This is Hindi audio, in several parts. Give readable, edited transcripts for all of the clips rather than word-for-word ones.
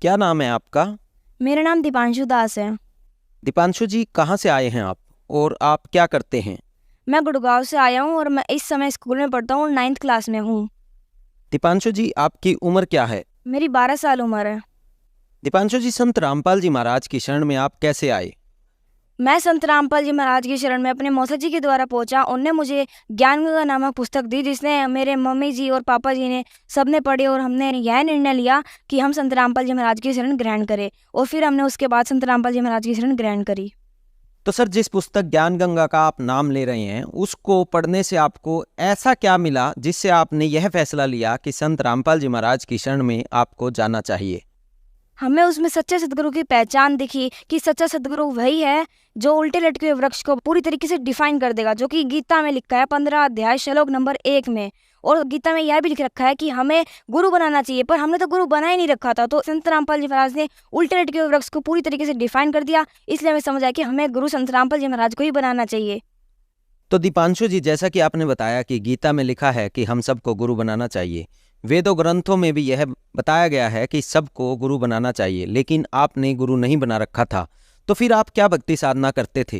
क्या नाम है आपका? मेरा नाम दीपांशु दास है। दीपांशु जी, कहाँ से आए हैं आप और आप क्या करते हैं? मैं गुड़गांव से आया हूँ और मैं इस समय स्कूल में पढ़ता हूँ, 9th क्लास में हूँ। दीपांशु जी, आपकी उम्र क्या है? मेरी 12 साल उम्र है। दीपांशु जी, संत रामपाल जी महाराज की शरण में आप कैसे आए? मैं संत रामपाल जी महाराज की शरण में अपने मौसा जी के द्वारा पहुंचा। उनने मुझे ज्ञान गंगा नामक पुस्तक दी, जिसने मेरे मम्मी जी और पापा जी ने सबने पढ़ी, और हमने यह निर्णय लिया कि हम संत रामपाल जी महाराज की शरण ग्रहण करें। और फिर हमने उसके बाद संत रामपाल जी महाराज की शरण ग्रहण करी। तो सर, जिस पुस्तक ज्ञान गंगा का आप नाम ले रहे हैं, उसको पढ़ने से आपको ऐसा क्या मिला जिससे आपने यह फैसला लिया कि संत रामपाल जी महाराज की शरण में आपको जाना चाहिए? हमें उसमें सच्चे सदगुरु की पहचान दिखी कि सच्चा सदगुरु वही है जो उल्टे लटके हुए वृक्ष को पूरी तरीके से डिफाइन कर देगा, जो कि गीता में लिखा है 15 अध्याय श्लोक नंबर 1 में। और गीता में यह भी लिख रखा है कि हमें गुरु बनाना चाहिए, पर हमने तो गुरु बना ही नहीं रखा था। तो संत रामपाल जी महाराज ने उल्टे लटके हुए वृक्ष को पूरी तरीके से डिफाइन कर दिया, इसलिए हमें समझ आया कि हमें गुरु संत रामपाल जी महाराज को ही बनाना चाहिए। तो दीपांशु जी, जैसा कि आपने बताया कि गीता में लिखा है कि हम सबको गुरु बनाना चाहिए, वेदों ग्रंथों में भी यह बताया गया है कि सबको गुरु बनाना चाहिए, लेकिन आपने गुरु नहीं बना रखा था। तो फिर आप क्या भक्ति साधना करते थे?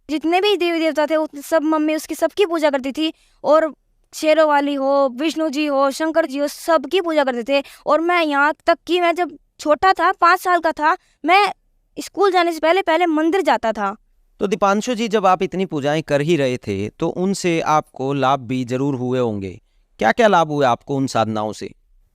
जितने भी देवी देवता थे वो सब मम्मी उसकी सबकी पूजा करती थी। और शेरों वाली हो, विष्णु जी हो, शंकर जी हो, सबकी पूजा करते थे। और मैं यहाँ तक कि मैं जब छोटा था, 5 साल का था, मैं स्कूल जाने से पहले पहले मंदिर जाता था। तो दीपांशु जी, जब आप इतनी पूजाएं कर ही रहे थे तो उनसे आपको लाभ भी जरूर हुए होंगे। क्या क्या लाभ हुए आपको उन साधनाओं से?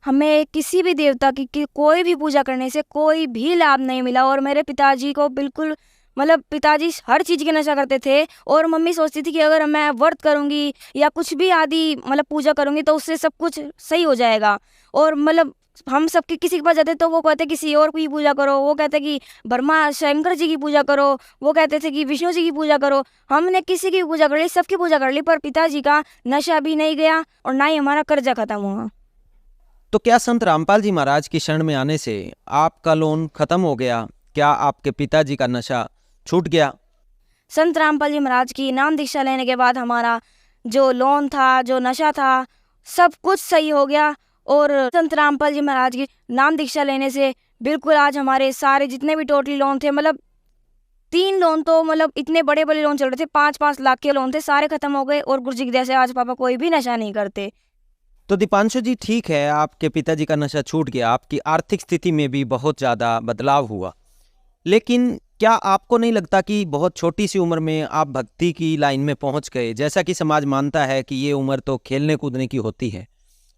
हमें किसी भी देवता की कोई भी पूजा करने से कोई भी लाभ नहीं मिला। और मेरे पिताजी को बिल्कुल, मतलब पिताजी हर चीज की नशा करते थे। और मम्मी सोचती थी कि अगर मैं व्रत करूंगी या कुछ भी आदि मतलब पूजा करूंगी तो उससे सब कुछ सही हो जाएगा। और मतलब हम सबके किसी के पास जाते तो वो कहते किसी और की पूजा करो, वो कहते कि ब्रह्मा शंकर जी की पूजा करो, वो कहते थे कि विष्णु जी की पूजा करो। हमने किसी की पूजा कर ली, सबकी पूजा कर ली, पर पिताजी का नशा भी नहीं गया और ना ही हमारा कर्जा खत्म हुआ। तो क्या संत रामपाल जी महाराज की शरण में आने से आपका लोन खत्म हो गया? क्या आपके पिताजी का नशा छूट गया? संत रामपाल जी महाराज की नाम दीक्षा लेने के बाद हमारा जो लोन था, जो नशा था, सब कुछ सही हो गया। और संत रामपाल जी महाराज की नाम दीक्षा लेने से बिल्कुल आज हमारे सारे जितने भी टोटली लोन थे, मतलब 3 लोन तो मतलब इतने बड़े बड़े लोन चल रहे थे, 5-5 लाख के लोन थे, सारे खत्म हो गए। और गुरु जी की दया से आज पापा कोई भी नशा नहीं करते। तो दीपांशु जी, ठीक है, आपके पिताजी का नशा छूट गया, आपकी आर्थिक स्थिति में भी बहुत ज़्यादा बदलाव हुआ, लेकिन क्या आपको नहीं लगता कि बहुत छोटी सी उम्र में आप भक्ति की लाइन में पहुंच गए? जैसा कि समाज मानता है कि ये उम्र तो खेलने कूदने की होती है,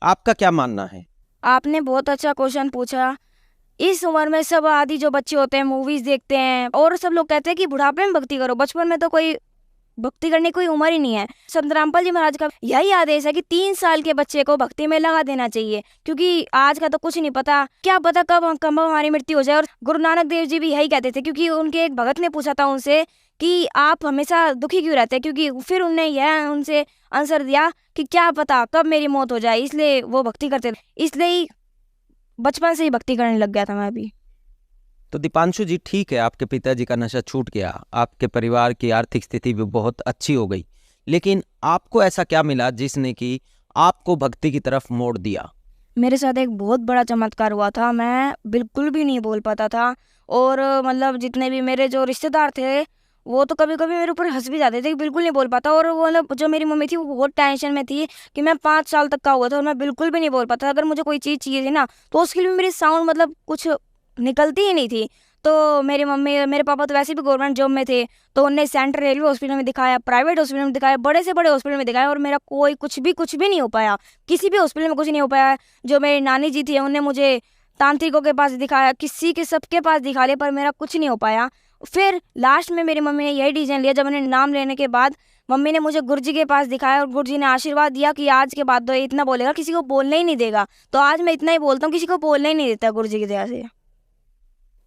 आपका क्या मानना है? आपने बहुत अच्छा क्वेश्चन पूछा। इस उम्र में सब आदि जो बच्चे होते हैं मूवीज देखते हैं, और सब लोग कहते हैं कि बुढ़ापे में भक्ति करो, बचपन में तो कोई भक्ति करने की कोई उम्र ही नहीं है। संत रामपाल जी महाराज का यही आदेश है कि 3 साल के बच्चे को भक्ति में लगा देना चाहिए, क्योंकि आज का तो कुछ नहीं पता, क्या पता कब हमारी मृत्यु हो जाए। और गुरु नानक देव जी भी यही कहते थे, क्योंकि उनके एक भगत ने पूछा था उनसे कि आप हमेशा दुखी क्यों रहते हैं, क्योंकि फिर उनने यह उनसे आंसर दिया कि क्या पता कब मेरी मौत हो जाए, इसलिए वो भक्ति करते थे। इसलिए ही बचपन से ही भक्ति करने लग गया था मैं भी। तो दीपांशु जी, ठीक है, आपके पिताजी का नशा छूट गया, आपके परिवार की आर्थिक स्थिति भी बहुत अच्छी हो गई, लेकिन आपको ऐसा क्या मिला जिसने कि आपको भक्ति की तरफ मोड़ दिया? मेरे साथ एक बहुत बड़ा चमत्कार हुआ था। मैं बिल्कुल भी नहीं बोल पाता था। और मतलब जितने भी मेरे जो रिश्तेदार थे वो तो कभी कभी मेरे ऊपर हंस भी जाते थे कि बिल्कुल नहीं बोल पाता। और वो मतलब जो मेरी मम्मी थी वो बहुत टेंशन में थी कि मैं 5 साल तक का हुआ था और मैं बिल्कुल भी नहीं बोल पाता। अगर मुझे कोई चीज़ चाहिए थी ना तो उसके लिए भी मेरी साउंड मतलब कुछ निकलती ही नहीं थी। तो मेरी मम्मी मेरे पापा तो वैसे भी गवर्नमेंट जॉब में थे, तो उन्हें सेंट्रल रेलवे हॉस्पिटल में दिखाया, प्राइवेट हॉस्पिटल में दिखाया, बड़े से बड़े हॉस्पिटल में दिखाया, और मेरा कोई कुछ भी नहीं हो पाया। किसी भी हॉस्पिटल में कुछ नहीं हो पाया। जो मेरी नानी जी थी उन्हें मुझे तांत्रिकों के पास दिखाया, किसी के सबके पास दिखा लिया, पर मेरा कुछ नहीं हो पाया। फिर लास्ट में मेरी मम्मी ने यही डिसीजन लिया, जब मैंने नाम लेने के बाद मम्मी ने मुझे गुरुजी के पास दिखाया और गुरुजी ने आशीर्वाद दिया कि आज के बाद तो ये इतना बोलेगा, किसी को बोलने ही नहीं देगा। तो आज मैं इतना ही बोलता हूँ, किसी को बोलने ही नहीं देता गुरुजी की दया से।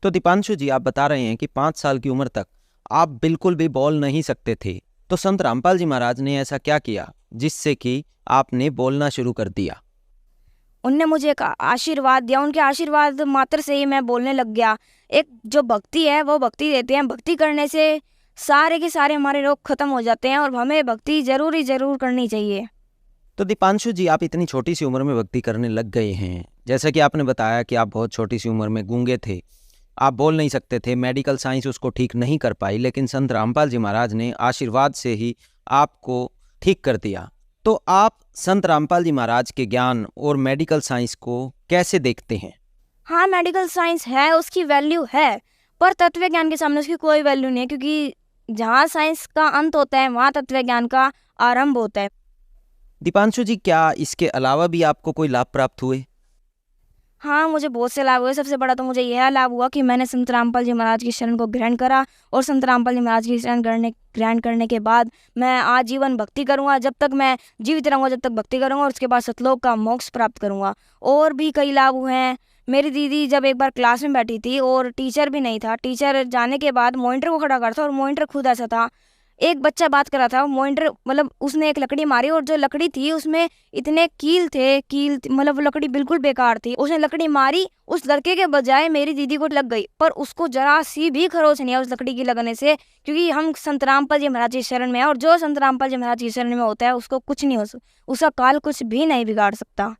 तो दीपांशु जी, आप बता रहे हैं कि 5 साल की उम्र तक आप बिल्कुल भी बोल नहीं सकते थे, तो संत रामपाल जी महाराज ने ऐसा क्या किया जिससे कि आपने बोलना शुरू कर दिया? उनने मुझे एक आशीर्वाद दिया, उनके आशीर्वाद मात्र से ही मैं बोलने लग गया। एक जो भक्ति है वो भक्ति देते हैं, भक्ति करने से सारे के सारे हमारे रोग खत्म हो जाते हैं, और हमें भक्ति जरूर करनी चाहिए। तो दीपांशु जी, आप इतनी छोटी सी उम्र में भक्ति करने लग गए हैं, जैसा कि आपने बताया कि आप बहुत छोटी सी उम्र में गूंगे थे, आप बोल नहीं सकते थे, मेडिकल साइंस उसको ठीक नहीं कर पाई, लेकिन संत रामपाल जी महाराज ने आशीर्वाद से ही आपको ठीक कर दिया। तो आप संत रामपाल जी महाराज के ज्ञान और मेडिकल साइंस को कैसे देखते हैं? हाँ, मेडिकल साइंस है, उसकी वैल्यू है, पर तत्व ज्ञान के सामने उसकी कोई वैल्यू नहीं है, क्योंकि जहाँ साइंस का अंत होता है वहाँ तत्व ज्ञान का आरंभ होता है। दीपांशु जी, क्या इसके अलावा भी आपको कोई लाभ प्राप्त हुए? हाँ, मुझे बहुत से लाभ हुए। सबसे बड़ा तो मुझे यह लाभ हुआ कि मैंने संत रामपाल जी महाराज की शरण को ग्रहण करा, और संत रामपाल जी महाराज की शरण ग्रहण करने के बाद मैं आजीवन भक्ति करूँगा। जब तक मैं जीवित रहूँगा जब तक भक्ति करूँगा, और उसके बाद सतलोक का मोक्ष प्राप्त करूँगा। और भी कई लाभ हुए हैं। मेरी दीदी जब एक बार क्लास में बैठी थी और टीचर भी नहीं था, टीचर जाने के बाद मॉनिटर को खड़ा करता, और मॉनिटर खुद ऐसा था। एक बच्चा बात कर रहा था, मॉनिटर मतलब उसने एक लकड़ी मारी, और जो लकड़ी थी उसमें इतने मतलब वो लकड़ी बिल्कुल बेकार थी। उसने लकड़ी मारी, उस लड़के के बजाय मेरी दीदी को लग गई, पर उसको जरा सी भी खरोच नहीं है उस लकड़ी की लगने से, क्योंकि हम संत रामपाल जी महाराज की शरण में है, और जो संत रामपाल जी महाराज की शरण में होता है उसको कुछ नहीं उसका काल कुछ भी नहीं बिगाड़ सकता।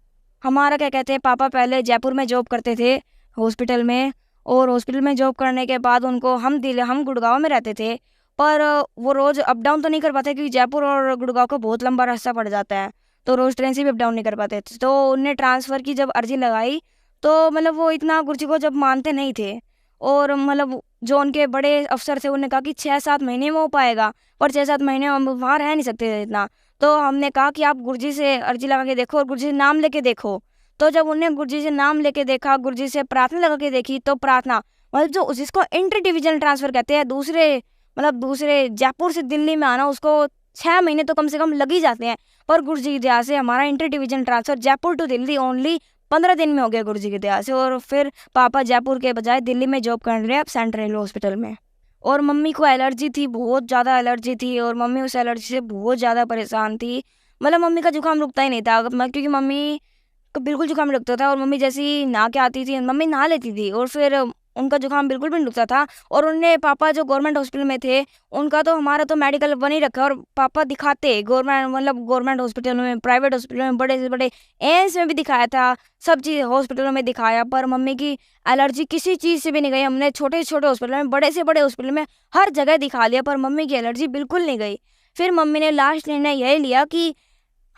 हमारा क्या कहते हैं, पापा पहले जयपुर में जॉब करते थे हॉस्पिटल में, और हॉस्पिटल में जॉब करने के बाद उनको हम गुड़गांव में रहते थे, पर वो रोज़ अप डाउन तो नहीं कर पाते, क्योंकि जयपुर और गुड़गांव का बहुत लंबा रास्ता पड़ जाता है, तो रोज़ ट्रेन से भी अप डाउन नहीं कर पाते थे। तो उनने ट्रांसफ़र की जब अर्जी लगाई, तो मतलब वो इतना गुरुजी को जब मानते नहीं थे, और मतलब जो उनके बड़े अफसर थे उन्होंने कहा कि 6-7 महीने में हो पाएगा, पर 6-7 महीने हम वहाँ रह नहीं सकते थे इतना। तो हमने कहा कि आप गुरुजी से अर्जी लगा के देखो और गुरुजी से नाम लेके देखो। तो जब उन्होंने गुरुजी से नाम लेके देखा, गुरुजी से प्रार्थना लगा के देखी, तो प्रार्थना मतलब जो जिसको इंटर डिविजनल ट्रांसफ़र कहते हैं, दूसरे जयपुर से दिल्ली में आना, उसको 6 महीने तो कम से कम लग ही जाते हैं। पर गुरुजी की दया से हमारा inter division transfer Jaipur to Delhi only 15 दिन में हो गया गुरुजी की दया से, और फिर पापा जयपुर के बजाय दिल्ली में जॉब कर रहे हैं अब सेंट्रल हॉस्पिटल में। और मम्मी को एलर्जी थी, बहुत ज़्यादा एलर्जी थी, और मम्मी उस एलर्जी से बहुत ज़्यादा परेशान थी। मतलब मम्मी का जुकाम रुकता ही नहीं था, क्योंकि मम्मी को बिल्कुल जुकाम नहीं रुकता था, और मम्मी जैसी नहा के आती थी, मम्मी नहा लेती थी, और फिर उनका जुकाम बिल्कुल भी नहीं रुकता था। और उनने पापा जो गवर्नमेंट हॉस्पिटल में थे, उनका तो हमारा तो मेडिकल बन ही रखा, और पापा दिखाते गवर्नमेंट हॉस्पिटल में, प्राइवेट हॉस्पिटल में, बड़े से बड़े एम्स में भी दिखाया था, सब चीज़ हॉस्पिटलों में दिखाया, पर मम्मी की एलर्जी किसी चीज़ से भी नहीं गई। हमने छोटे से छोटे हॉस्पिटल में, बड़े से बड़े हॉस्पिटल में हर जगह दिखा लिया, पर मम्मी की एलर्जी बिल्कुल नहीं गई। फिर मम्मी ने लास्ट निर्णय यही लिया कि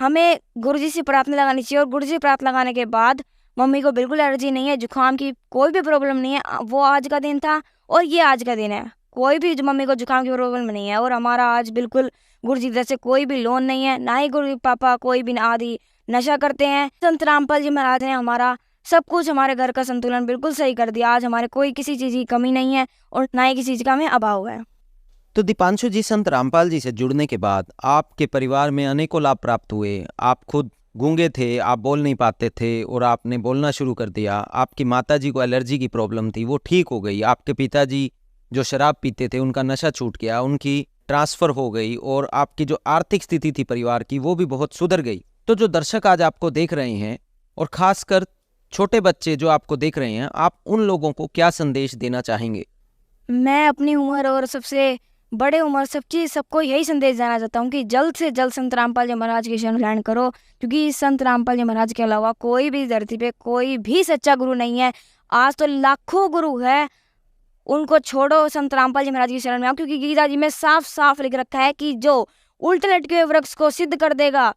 हमें गुरुजी से प्रार्थना लगानी चाहिए, और गुरुजी से प्रार्थना लगाने के बाद मम्मी को बिल्कुल एलर्जी नहीं है, जुकाम की कोई भी प्रॉब्लम नहीं है। वो आज का दिन था और ये आज का दिन है, कोई भी मम्मी को जुकाम की प्रॉब्लम नहीं है, और हमारा आज बिल्कुल गुरुजी की तरफ से कोई भी लोन नहीं है, ना ही गुरु पापा कोई भी आदि नशा करते हैं। संत रामपाल जी महाराज ने हमारा सब कुछ, हमारे घर का संतुलन बिल्कुल सही कर दिया। आज हमारे कोई किसी चीज़ की कमी नहीं है, और ना ही किसी चीज़ का हमें अभाव है। तो दीपांशु जी, संत रामपाल जी से जुड़ने के बाद आपके परिवार में अनेकों लाभ प्राप्त हुए। आप खुद गूंगे थे, आप बोल नहीं पाते थे, और आपने बोलना शुरू कर दिया। आपकी माताजी को एलर्जी की प्रॉब्लम थी, वो ठीक हो गई। आपके पिताजी जो शराब पीते थे, उनका नशा छूट गया, उनकी ट्रांसफ़र हो गई, और आपकी जो आर्थिक स्थिति थी परिवार की, वो भी बहुत सुधर गई। तो जो दर्शक आज आपको देख रहे हैं, और ख़ासकर छोटे बच्चे जो आपको देख रहे हैं, आप उन लोगों को क्या संदेश देना चाहेंगे? मैं अपनी उम्र और सबसे बड़े उम्र सबको यही संदेश देना चाहता हूँ कि जल्द से जल्द संत रामपाल जी महाराज की शरण ग्रहण करो, क्योंकि संत रामपाल जी महाराज के अलावा कोई भी धरती पे कोई भी सच्चा गुरु नहीं है। आज तो लाखों गुरु है, उनको छोड़ो, संत रामपाल जी महाराज की शरण में आओ, क्योंकि गीता जी में साफ साफ लिख रखा है कि जो उल्टे लटके हुए वृक्ष को सिद्ध कर देगा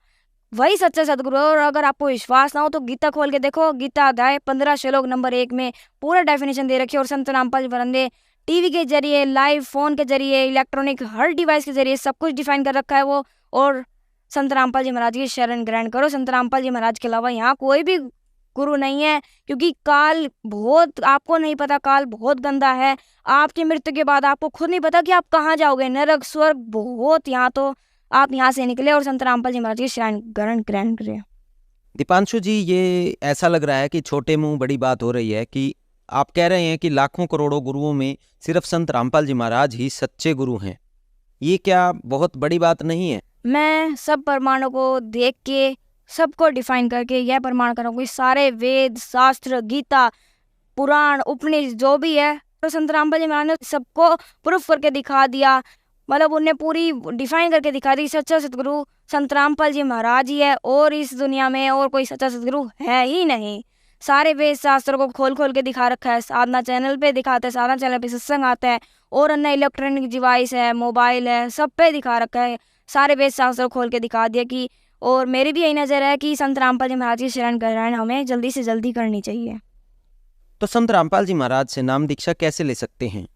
वही सच्चा सदगुरु है। और अगर आपको विश्वास ना हो तो गीता खोल के देखो, गीता अध्याय 15 श्लोक नंबर 1 में पूरा डेफिनेशन दे रखी है, और संत रामपाल जी महाराज ने टीवी के जरिए, लाइव फोन के जरिए, इलेक्ट्रॉनिक हर डिवाइस के जरिए सब कुछ डिफाइन कर रखा है वो। और संत रामपाल जी महाराज की शरण ग्रहण करो। संत रामपाल जी महाराज के अलावा यहाँ कोई भी गुरु नहीं है, क्योंकि काल बहुत, आपको नहीं पता, काल बहुत गंदा है। आपकी मृत्यु के बाद आपको खुद नहीं पता कि आप कहाँ जाओगे, नरक स्वर्ग बहुत। यहाँ तो आप यहाँ से निकले और संत रामपाल जी महाराज की शरण ग्रहण करें। दीपांशु जी, ये ऐसा लग रहा है कि छोटे मुंह बड़ी बात हो रही है, कि आप कह रहे हैं कि लाखों करोड़ों गुरुओं में सिर्फ संत रामपाल जी महाराज ही सच्चे गुरु हैं। ये क्या बहुत बड़ी बात नहीं है? मैं सब प्रमाणों को देख के, सबको डिफाइन करके यह प्रमाण करूँगी, सारे वेद, शास्त्र, गीता, पुराण, उपनिषद जो भी है, तो संत रामपाल जी महाराज ने सबको प्रूफ करके दिखा दिया। मतलब उन्हें पूरी डिफाइन करके दिखा दी, सच्चा सतगुरु संत रामपाल जी महाराज ही है, और इस दुनिया में और कोई सच्चा सतगुरु है ही नहीं। सारे वेद शास्त्रों को खोल खोल के दिखा रखा है। साधना चैनल पे दिखाते हैं, साधना चैनल पे सत्संग आता है, और अन्य इलेक्ट्रॉनिक डिवाइस है, मोबाइल है, सब पे दिखा रखा है। सारे वेद शास्त्र खोल के दिखा दिया कि, और मेरी भी यही नज़र है कि संत रामपाल जी महाराज की शरण ग्रहण हमें जल्दी से जल्दी करनी चाहिए। तो संत रामपाल जी महाराज से नाम दीक्षा कैसे ले सकते हैं?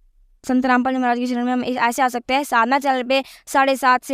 संत रामपाल जी महाराज की शरण में हम ऐसे आ सकते हैं, साधना चैनल पे 7:30 से